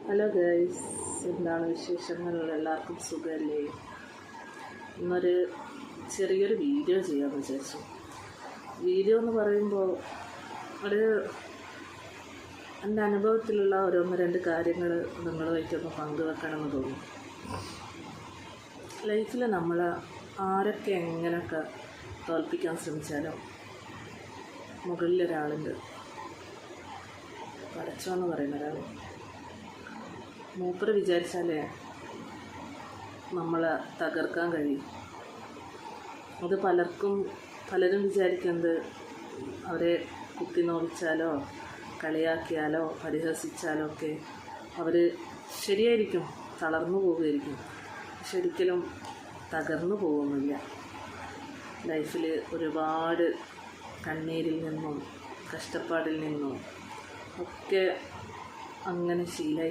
Hello guys, എന്താണ് വിശേഷങ്ങൾ? എല്ലാവർക്കും സുഖമല്ലേ? ഇന്നൊരു ചെറിയൊരു വീഡിയോ ചെയ്യാമെന്ന് വിചാരിച്ചു. വീഡിയോ എന്ന് പറയുമ്പോൾ ഒരു എൻ്റെ അനുഭവത്തിലുള്ള ഓരോന്ന് രണ്ട് കാര്യങ്ങൾ നിങ്ങളുമായിട്ടൊന്ന് പങ്കുവെക്കണമെന്ന് തോന്നി. ലൈഫിൽ നമ്മൾ ആരൊക്കെ എങ്ങനെയൊക്കെ തോൽപ്പിക്കാൻ ശ്രമിച്ചാലും മുകളിലൊരാളുണ്ട്, പടച്ചോന്ന് പറയുന്ന ഒരാൾ. മൂപ്പര് വിചാരിച്ചാലേ നമ്മളെ തകർക്കാൻ കഴിയും. അത് പലരും വിചാരിക്കുന്നത് അവരെ കുത്തി നോവിച്ചാലോ കളിയാക്കിയാലോ പരിഹസിച്ചാലോ ഒക്കെ അവർ ശരിയായിരിക്കും, തളർന്നു പോവുകയായിരിക്കും. പക്ഷെ ഒരിക്കലും തകർന്നു പോകുന്നില്ല. ലൈഫിൽ ഒരുപാട് കണ്ണീരിൽ നിന്നും കഷ്ടപ്പാടിൽ നിന്നും ഒക്കെ അങ്ങനെ ശീലമായി